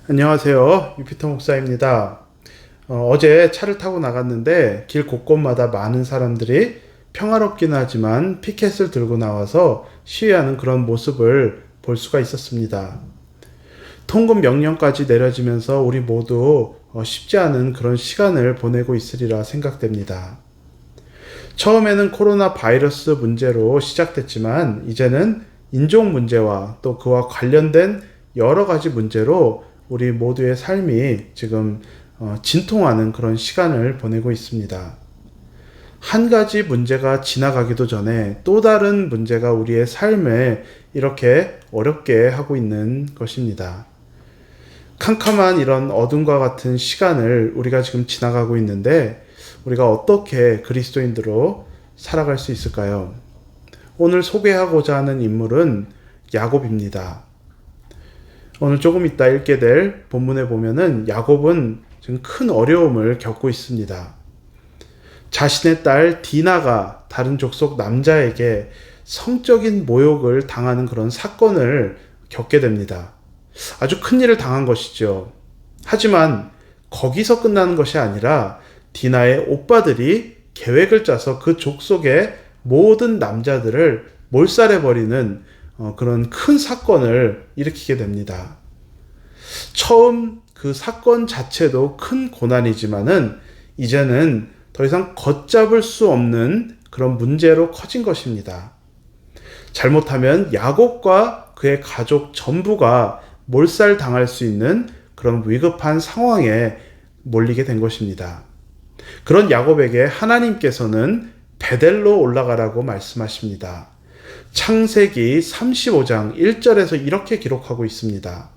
안녕하세요. 유피터 목사입니다. 어제 차를 타고 나갔는데 길 곳곳마다 많은 사람들이 평화롭긴 하지만 피켓을 들고 나와서 시위하는 그런 모습을 볼 수가 있었습니다. 통금 명령까지 내려지면서 우리 모두 쉽지 않은 그런 시간을 보내고 있으리라 생각됩니다. 처음에는 코로나 바이러스 문제로 시작됐지만 이제는 인종 문제와 또 그와 관련된 여러 가지 문제로 우리 모두의 삶이 지금 진통하는 그런 시간을 보내고 있습니다. 한 가지 문제가 지나가기도 전에 또 다른 문제가 우리의 삶을 이렇게 어렵게 하고 있는 것입니다. 캄캄한 이런 어둠과 같은 시간을 우리가 지금 지나가고 있는데 우리가 어떻게 그리스도인들로 살아갈 수 있을까요? 오늘 소개하고자 하는 인물은 야곱입니다. 오늘 조금 이따 읽게 될 본문에 보면은 야곱은 지금 큰 어려움을 겪고 있습니다. 자신의 딸 디나가 다른 족속 남자에게 성적인 모욕을 당하는 그런 사건을 겪게 됩니다. 아주 큰 일을 당한 것이죠. 하지만 거기서 끝나는 것이 아니라 디나의 오빠들이 계획을 짜서 그 족속의 모든 남자들을 몰살해버리는 그런 큰 사건을 일으키게 됩니다. 처음 그 사건 자체도 큰 고난이지만은 이제는 더 이상 걷잡을 수 없는 그런 문제로 커진 것입니다. 잘못하면 야곱과 그의 가족 전부가 몰살당할 수 있는 그런 위급한 상황에 몰리게 된 것입니다. 그런 야곱에게 하나님께서는 베델로 올라가라고 말씀하십니다. 창세기 35장 1절에서 이렇게 기록하고 있습니다.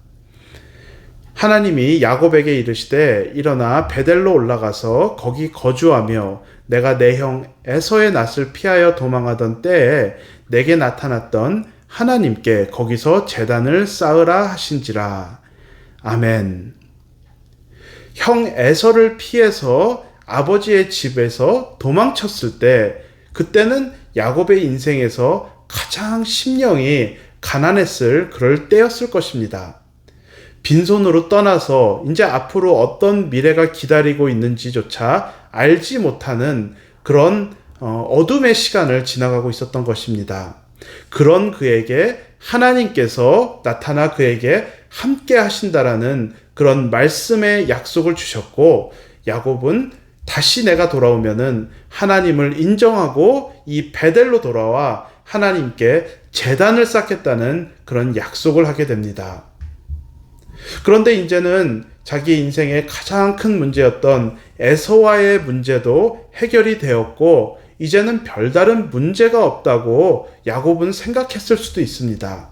하나님이 야곱에게 이르시되 일어나 베델로 올라가서 거기 거주하며 내가 내 형 에서의 낯을 피하여 도망하던 때에 내게 나타났던 하나님께 거기서 제단을 쌓으라 하신지라. 아멘. 형 에서를 피해서 아버지의 집에서 도망쳤을 때 그때는 야곱의 인생에서 가장 심령이 가난했을 그럴 때였을 것입니다. 빈손으로 떠나서 이제 앞으로 어떤 미래가 기다리고 있는지조차 알지 못하는 그런 어둠의 시간을 지나가고 있었던 것입니다. 그런 그에게 하나님께서 나타나 그에게 함께 하신다라는 그런 말씀의 약속을 주셨고 야곱은 다시 내가 돌아오면은 하나님을 인정하고 이 베델로 돌아와 하나님께 제단을 쌓겠다는 그런 약속을 하게 됩니다. 그런데 이제는 자기 인생의 가장 큰 문제였던 에서와의 문제도 해결이 되었고 이제는 별다른 문제가 없다고 야곱은 생각했을 수도 있습니다.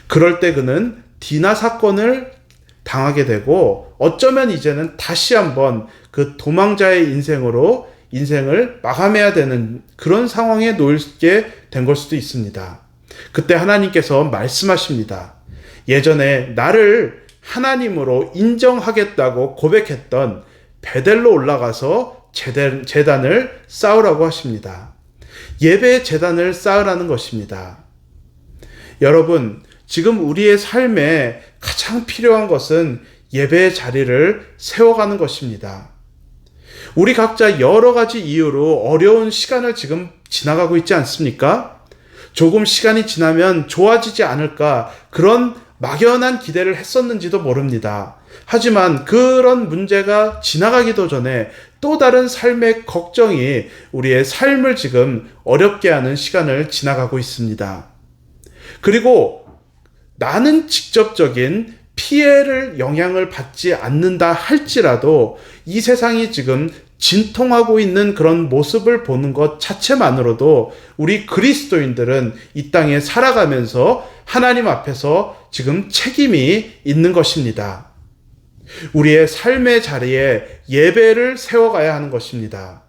그럴 때 그는 디나 사건을 당하게 되고 어쩌면 이제는 다시 한번 그 도망자의 인생으로 인생을 마감해야 되는 그런 상황에 놓이게 된 걸 수도 있습니다. 그때 하나님께서 말씀하십니다. 예전에 나를 하나님으로 인정하겠다고 고백했던 베델로 올라가서 제단을 쌓으라고 하십니다. 예배의 제단을 쌓으라는 것입니다. 여러분, 지금 우리의 삶에 가장 필요한 것은 예배의 자리를 세워가는 것입니다. 우리 각자 여러 가지 이유로 어려운 시간을 지금 지나가고 있지 않습니까? 조금 시간이 지나면 좋아지지 않을까 그런 막연한 기대를 했었는지도 모릅니다. 하지만 그런 문제가 지나가기도 전에 또 다른 삶의 걱정이 우리의 삶을 지금 어렵게 하는 시간을 지나가고 있습니다. 그리고 나는 직접적인 피해를 영향을 받지 않는다 할지라도 이 세상이 지금 진통하고 있는 그런 모습을 보는 것 자체만으로도 우리 그리스도인들은 이 땅에 살아가면서 하나님 앞에서 지금 책임이 있는 것입니다. 우리의 삶의 자리에 예배를 세워가야 하는 것입니다.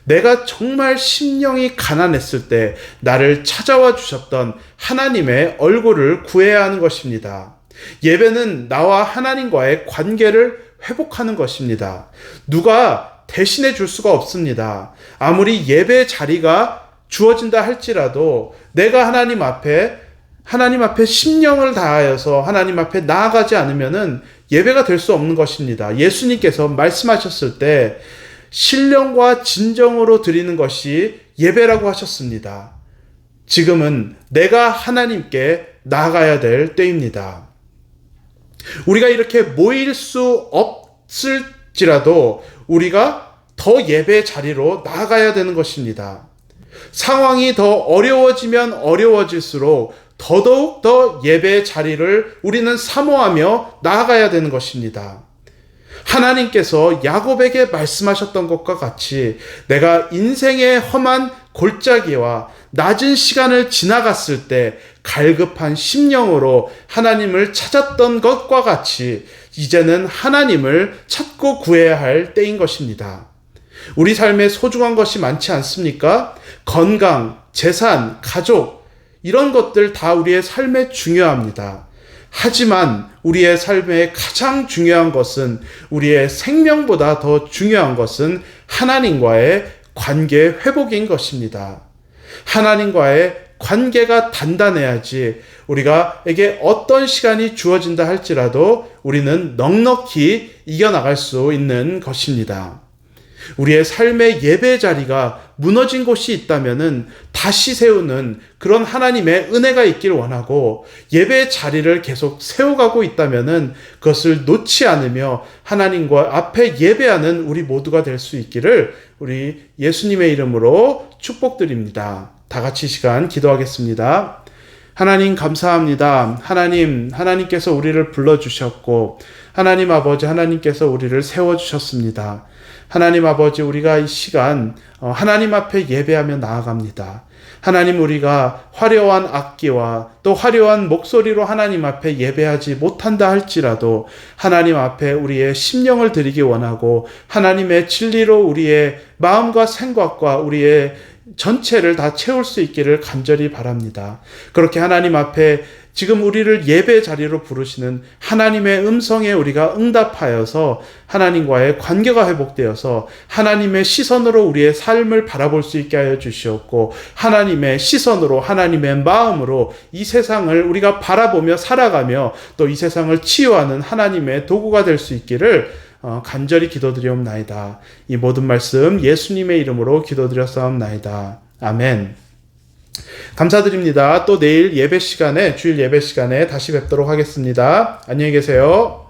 내가 정말 심령이 가난했을 때 나를 찾아와 주셨던 하나님의 얼굴을 구해야 하는 것입니다. 예배는 나와 하나님과의 관계를 회복하는 것입니다. 누가 대신해 줄 수가 없습니다. 아무리 예배 자리가 주어진다 할지라도 내가 하나님 앞에 하나님 앞에 심령을 다하여서 하나님 앞에 나아가지 않으면은 예배가 될 수 없는 것입니다. 예수님께서 말씀하셨을 때 신령과 진정으로 드리는 것이 예배라고 하셨습니다. 지금은 내가 하나님께 나아가야 될 때입니다. 우리가 이렇게 모일 수 없을지라도 우리가 더 예배 자리로 나아가야 되는 것입니다. 상황이 더 어려워지면 어려워질수록 더더욱 더 예배 자리를 우리는 사모하며 나아가야 되는 것입니다. 하나님께서 야곱에게 말씀하셨던 것과 같이 내가 인생의 험한 골짜기와 낮은 시간을 지나갔을 때 갈급한 심령으로 하나님을 찾았던 것과 같이 이제는 하나님을 찾고 구해야 할 때인 것입니다. 우리 삶에 소중한 것이 많지 않습니까? 건강, 재산, 가족, 이런 것들 다 우리의 삶에 중요합니다. 하지만 우리의 삶에 가장 중요한 것은, 우리의 생명보다 더 중요한 것은 하나님과의 관계 회복인 것입니다. 하나님과의 관계가 단단해야지 우리가에게 어떤 시간이 주어진다 할지라도 우리는 넉넉히 이겨나갈 수 있는 것입니다. 우리의 삶의 예배 자리가 무너진 곳이 있다면은 다시 세우는 그런 하나님의 은혜가 있길 원하고, 예배 자리를 계속 세워가고 있다면은 그것을 놓지 않으며 하나님과 앞에 예배하는 우리 모두가 될 수 있기를 우리 예수님의 이름으로 축복드립니다. 다 같이 시간 기도하겠습니다. 하나님 감사합니다. 하나님께서 우리를 불러주셨고, 하나님 아버지 하나님께서 우리를 세워주셨습니다. 하나님 아버지, 우리가 이 시간 하나님 앞에 예배하며 나아갑니다. 하나님, 우리가 화려한 악기와 또 화려한 목소리로 하나님 앞에 예배하지 못한다 할지라도 하나님 앞에 우리의 심령을 드리기 원하고, 하나님의 진리로 우리의 마음과 생각과 우리의 전체를 다 채울 수 있기를 간절히 바랍니다. 그렇게 하나님 앞에 지금 우리를 예배 자리로 부르시는 하나님의 음성에 우리가 응답하여서 하나님과의 관계가 회복되어서 하나님의 시선으로 우리의 삶을 바라볼 수 있게 하여 주시옵고, 하나님의 시선으로, 하나님의 마음으로 이 세상을 우리가 바라보며 살아가며 또 이 세상을 치유하는 하나님의 도구가 될 수 있기를 간절히 기도드리옵나이다. 이 모든 말씀 예수님의 이름으로 기도드렸사옵나이다. 아멘. 감사드립니다. 또 내일 예배 시간에, 주일 예배 시간에 다시 뵙도록 하겠습니다. 안녕히 계세요.